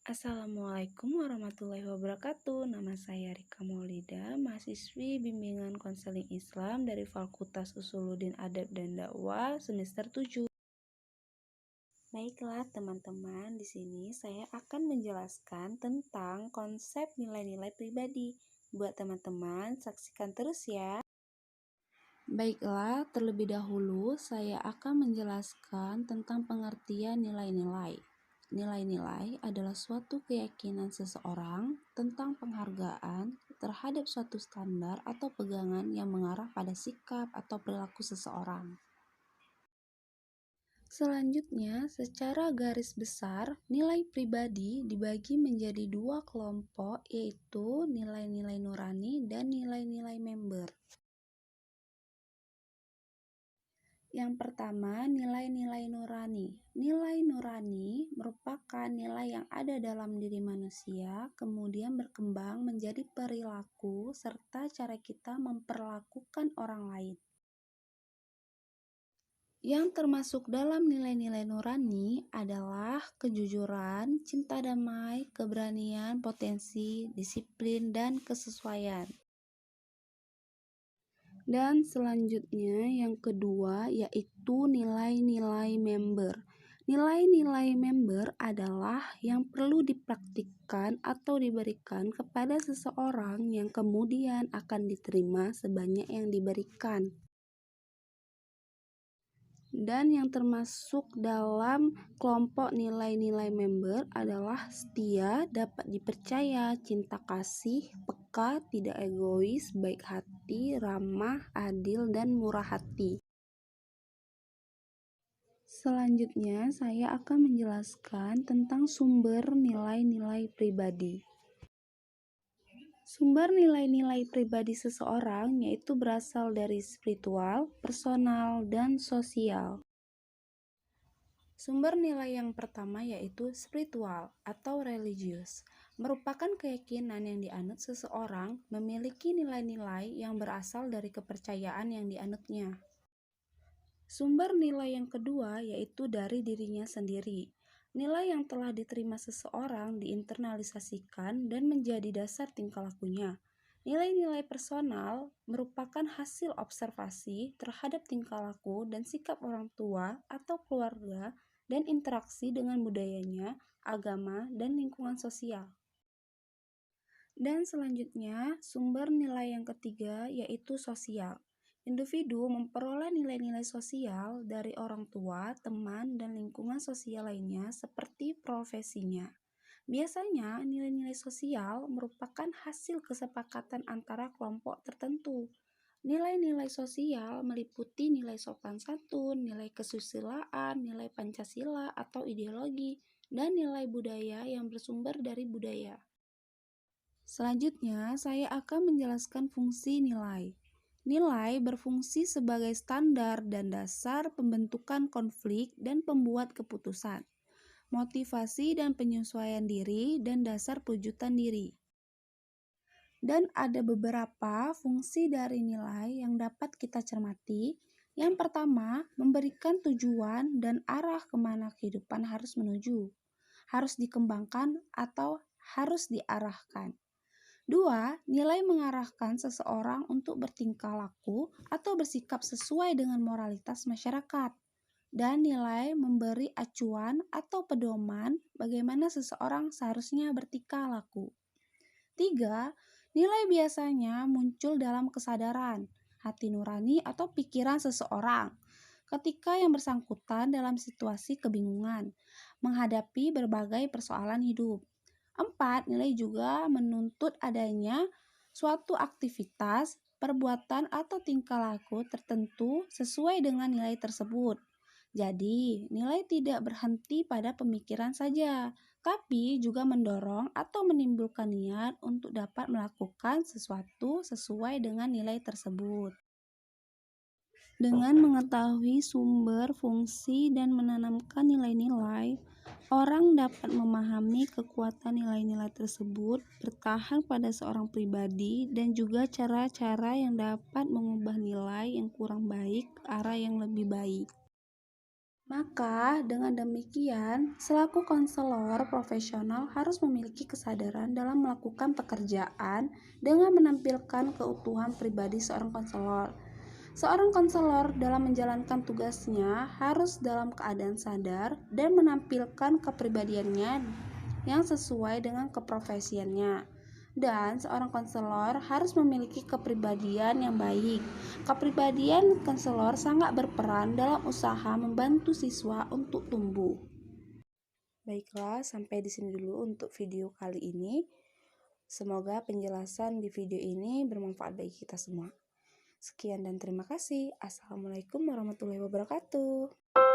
Assalamualaikum warahmatullahi wabarakatuh. Nama saya Rika Maulida, mahasiswi Bimbingan Konseling Islam dari Fakultas Usuluddin Adab dan Dakwah semester 7. Baiklah teman-teman, di sini saya akan menjelaskan tentang konsep nilai-nilai pribadi. Buat teman-teman, saksikan terus ya. Baiklah, terlebih dahulu saya akan menjelaskan tentang pengertian nilai-nilai. Nilai-nilai adalah suatu keyakinan seseorang tentang penghargaan terhadap suatu standar atau pegangan yang mengarah pada sikap atau perilaku seseorang. Selanjutnya, secara garis besar, nilai pribadi dibagi menjadi dua kelompok, yaitu nilai-nilai nurani dan nilai-nilai member. Yang pertama, nilai-nilai nurani. Nilai nurani merupakan nilai yang ada dalam diri manusia, kemudian berkembang menjadi perilaku serta cara kita memperlakukan orang lain. Yang termasuk dalam nilai-nilai nurani adalah kejujuran, cinta damai, keberanian, potensi, disiplin, dan kesesuaian. Dan selanjutnya yang kedua yaitu nilai-nilai member. Nilai-nilai member adalah yang perlu dipraktikkan atau diberikan kepada seseorang yang kemudian akan diterima sebanyak yang diberikan. Dan yang termasuk dalam kelompok nilai-nilai member adalah setia, dapat dipercaya, cinta kasih, peka, tidak egois, baik hati, ramah, adil, dan murah hati. Selanjutnya, saya akan menjelaskan tentang sumber nilai-nilai pribadi. Sumber nilai-nilai pribadi seseorang yaitu berasal dari spiritual, personal, dan sosial. Sumber nilai yang pertama yaitu spiritual atau religius, merupakan keyakinan yang dianut seseorang memiliki nilai-nilai yang berasal dari kepercayaan yang dianutnya. Sumber nilai yang kedua yaitu dari dirinya sendiri. Nilai yang telah diterima seseorang diinternalisasikan dan menjadi dasar tingkah lakunya. Nilai-nilai personal merupakan hasil observasi terhadap tingkah laku dan sikap orang tua atau keluarga dan interaksi dengan budayanya, agama, dan lingkungan sosial. Dan selanjutnya, sumber nilai yang ketiga yaitu sosial. Individu memperoleh nilai-nilai sosial dari orang tua, teman, dan lingkungan sosial lainnya seperti profesinya. Biasanya, nilai-nilai sosial merupakan hasil kesepakatan antara kelompok tertentu. Nilai-nilai sosial meliputi nilai sopan santun, nilai kesusilaan, nilai Pancasila atau ideologi, dan nilai budaya yang bersumber dari budaya. Selanjutnya, saya akan menjelaskan fungsi nilai. Nilai berfungsi sebagai standar dan dasar pembentukan konflik dan pembuat keputusan, motivasi dan penyesuaian diri, dan dasar perwujudan diri. Dan ada beberapa fungsi dari nilai yang dapat kita cermati. Yang pertama, memberikan tujuan dan arah kemana kehidupan harus menuju, harus dikembangkan atau harus diarahkan. 2. Nilai mengarahkan seseorang untuk bertingkah laku atau bersikap sesuai dengan moralitas masyarakat. Dan nilai memberi acuan atau pedoman bagaimana seseorang seharusnya bertingkah laku. 3. Nilai biasanya muncul dalam kesadaran, hati nurani atau pikiran seseorang ketika yang bersangkutan dalam situasi kebingungan menghadapi berbagai persoalan hidup. 4. Nilai juga menuntut adanya suatu aktivitas, perbuatan atau tingkah laku tertentu sesuai dengan nilai tersebut. Jadi, nilai tidak berhenti pada pemikiran saja, tapi juga mendorong atau menimbulkan niat untuk dapat melakukan sesuatu sesuai dengan nilai tersebut. Dengan mengetahui sumber, fungsi, dan menanamkan nilai-nilai, orang dapat memahami kekuatan nilai-nilai tersebut, bertahan pada seorang pribadi, dan juga cara-cara yang dapat mengubah nilai yang kurang baik ke arah yang lebih baik. Maka, dengan demikian, selaku konselor profesional harus memiliki kesadaran dalam melakukan pekerjaan dengan menampilkan keutuhan pribadi seorang konselor. Seorang konselor dalam menjalankan tugasnya harus dalam keadaan sadar dan menampilkan kepribadiannya yang sesuai dengan keprofesiannya. Dan seorang konselor harus memiliki kepribadian yang baik. Kepribadian konselor sangat berperan dalam usaha membantu siswa untuk tumbuh. Baiklah, sampai di sini dulu untuk video kali ini. Semoga penjelasan di video ini bermanfaat bagi kita semua. Sekian dan terima kasih. Assalamualaikum warahmatullahi wabarakatuh.